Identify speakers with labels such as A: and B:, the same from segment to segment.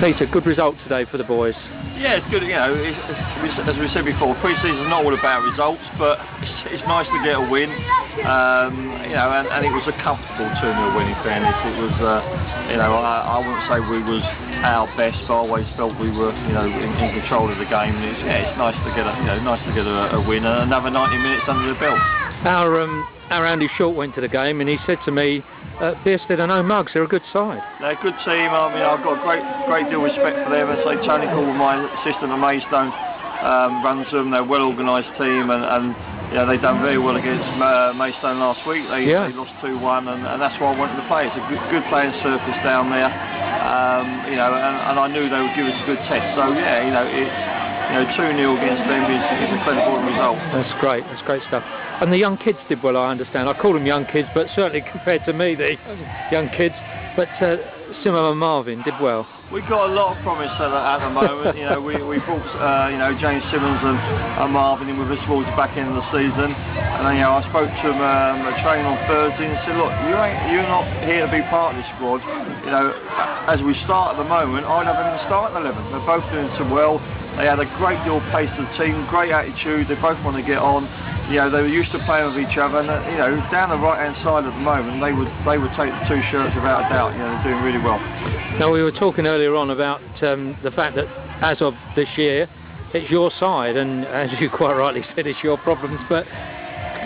A: Peter, good result today for the boys.
B: Yeah, it's good. You know, as we said before, pre-season is not all about results, but it's nice to get a win. You know, and it was a comfortable 2-0 win. In fairness, it was. You know, I wouldn't say we was our best, but I always felt we were, you know, in control of the game. And it's nice to get a win and another 90 minutes under the belt.
A: Our Andy Short went to the game and he said to me, Bearsted are no mugs, they're a good side.
B: They're a good team. I mean, I've got a great deal of respect for them. As I say, Tony Cole, my assistant at Maidstone, runs them. They're a well-organised team, and you know, they done very well against Maidstone last week. They lost 2-1, and that's why I wanted to play. It's a good playing surface down there. You know, and I knew they would give us a good test. So yeah, you know, 2-0 against them is a credible result.
A: That's great stuff. And the young kids did well, I understand. I call them young kids, but certainly compared to me, they're young kids. But Simo and Marvin did well.
B: We've got a lot of promise at the moment. You know, we brought James Simmons and Marvin in with us towards the back end of the season. And you know, I spoke to them at training on Thursday and said, look, you're not here to be part of this squad. You know, as we start at the moment, I'd have them start at 11. They're both doing so well. They had a great deal of pace to the team, great attitude. They both want to get on. You know, they were used to playing with each other, and you know, down the right-hand side at the moment, they would take the 2 shirts without a doubt. You know, they're doing really well.
A: Now, we were talking earlier on about the fact that as of this year, it's your side, and as you quite rightly said, it's your problems, but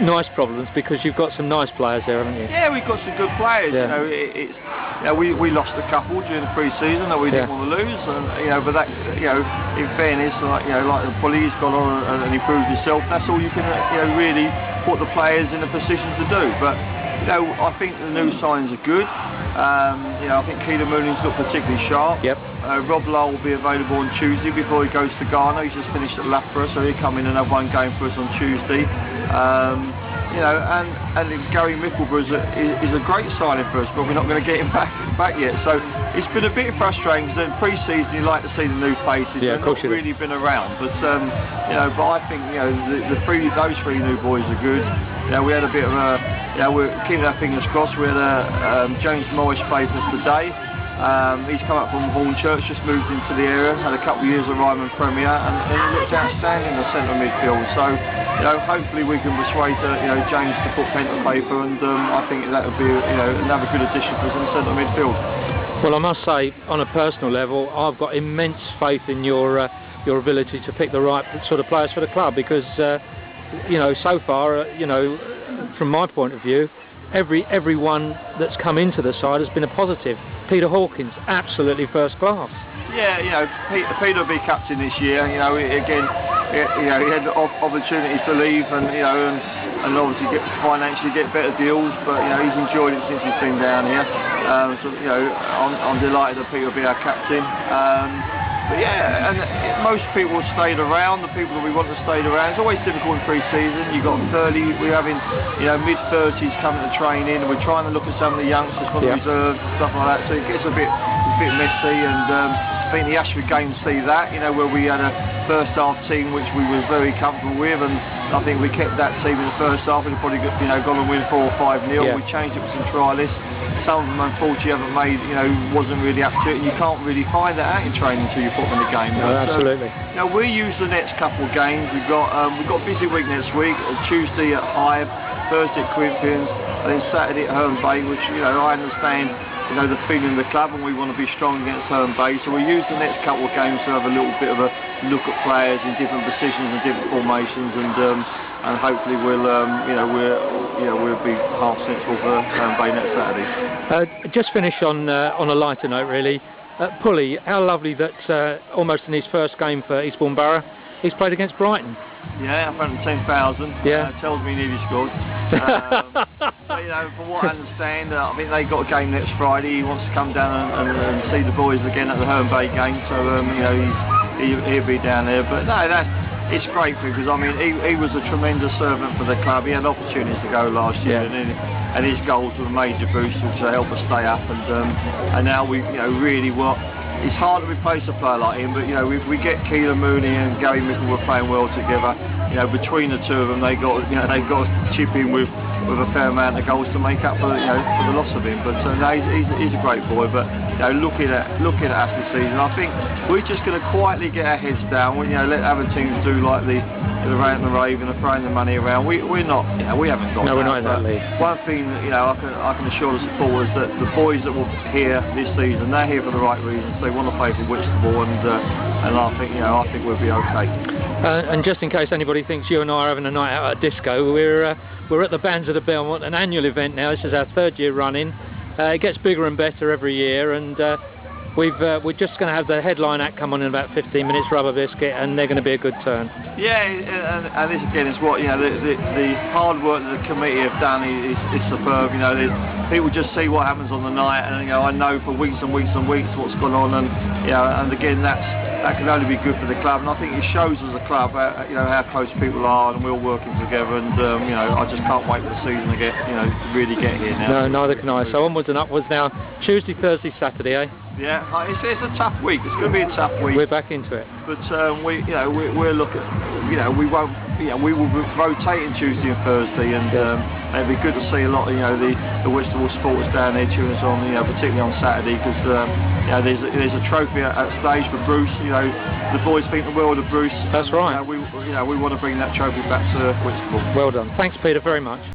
A: nice problems because you've got some nice players there, haven't you?
B: Yeah, we've got some good players.
A: Yeah.
B: You know, we lost a couple during the pre-season that we didn't want to lose, and you know, but that, you know, in fairness, like the Bully's gone on and improved himself. That's all you can, really put the players in a position to do. But you know, I think the new signs are good. You know, I think Keelan Mooney's looked particularly sharp.
A: Yep.
B: Rob Lowell will be available on Tuesday before he goes to Ghana. He's just finished at Loughborough, so he'll come in and have one game for us on Tuesday. You know, and Gary Mickleborough is a great signing for us, but we're not going to get him back yet. So it's been a bit frustrating because in pre-season you like to see the new faces.
A: Yeah,
B: they've not really been around, but you know, but I think those 3 new boys are good. You know, we had a bit of we're keeping our fingers crossed. We had James Morris played for us today. He's come up from Hornchurch, just moved into the area, had a couple of years of Ryman Premier, and he looked outstanding in the centre midfield. So, you know, hopefully we can persuade James to put pen to paper, and I think that would be another good addition for us in the centre midfield.
A: Well, I must say, on a personal level, I've got immense faith in your ability to pick the right sort of players for the club because, you know, so far, from my point of view, everyone that's come into the side has been a positive. Peter Hawkins, absolutely first class.
B: Yeah, you know, Peter will be captain this year. You know, again, he had opportunities to leave, and and obviously financially get better deals. But you know, he's enjoyed it since he's been down here. So you know, I'm delighted that Peter will be our captain. But yeah, and most people have stayed around. The people that we want to stay around. It's always difficult in pre-season. You've got we're having mid-30s coming to training. We're trying to look at some of the youngsters from the reserves, stuff like that. So it gets a bit messy. And I think the Ashford game see that. You know, where we had a first half team which we were very comfortable with, and I think we kept that team in the first half. We'd probably gone and win 4 or 5-0. Yeah. We changed it with some trialists. Some of them unfortunately haven't made, wasn't really up to it, and you can't really find that out in training until you put them in the game.
A: No, absolutely.
B: So, we use the next couple of games. We've got a busy week next week. Tuesday at Hive, Thursday at Quinfians, and then Saturday at Herne Bay, which I understand the feeling of the club, and we want to be strong against Herne Bay. So we use the next couple of games to have a little bit of a look at players in different positions and different formations, and hopefully we'll be half sensible for Herne Bay next Saturday.
A: Just finish on a lighter note, really. Pulley, how lovely that almost in his first game for Eastbourne Borough, he's played against Brighton.
B: Yeah, 110,000.
A: Yeah,
B: tells me he nearly scored. From what I understand, I think they got a game next Friday. He wants to come down and see the boys again at the Herne Bay game. So he'll be down there. But no, it's great because he was a tremendous servant for the club. He had opportunities to go last year, and his goals were a major boost to help us stay up. And now we really it's hard to replace a player like him, but if we get Keelan Mooney and Gary Mickleborough playing well together, between the two of them, they got to chip in with with a fair amount of goals to make up for for the loss of him. But no, he's a great boy. But looking at us this season, I think we're just going to quietly get our heads down. Let other teams do like the rant and the rave and the throwing the money around. We're not. We haven't got.
A: No, we're not in that league.
B: One thing I can assure the supporters that the boys that were here this season, they're here for the right reasons. They want to play for Whitstable, and I think we'll be okay.
A: And just in case anybody thinks you and I are having a night out at a disco, we're at the Bands of the Belmont, an annual event now. This is our 3rd year running. It gets bigger and better every year, and we're just going to have the headline act come on in about 15 minutes, Rubber Biscuit, and they're going to be a good turn.
B: Yeah, and this again is what the hard work that the committee have done is superb. People just see what happens on the night, and I know for weeks and weeks and weeks what's gone on, and again that can only be good for the club, and I think it shows as a club how close people are, and we're all working together, and I just can't wait for the season to really get here now.
A: No, neither can I. So onwards and upwards now. Tuesday, Thursday, Saturday, eh?
B: Yeah, it's a tough week. It's going to be a tough week.
A: We're back into it.
B: But we're looking. We won't. We will be rotating Tuesday and Thursday, and it'd be good to see a lot of the Whitstable supporters down there cheering us on. Particularly on Saturday, because there's a trophy at stage for Bruce. The boys think the world of Bruce.
A: That's right.
B: We want to bring that trophy back to Whitstable.
A: Well done. Thanks, Peter, very much.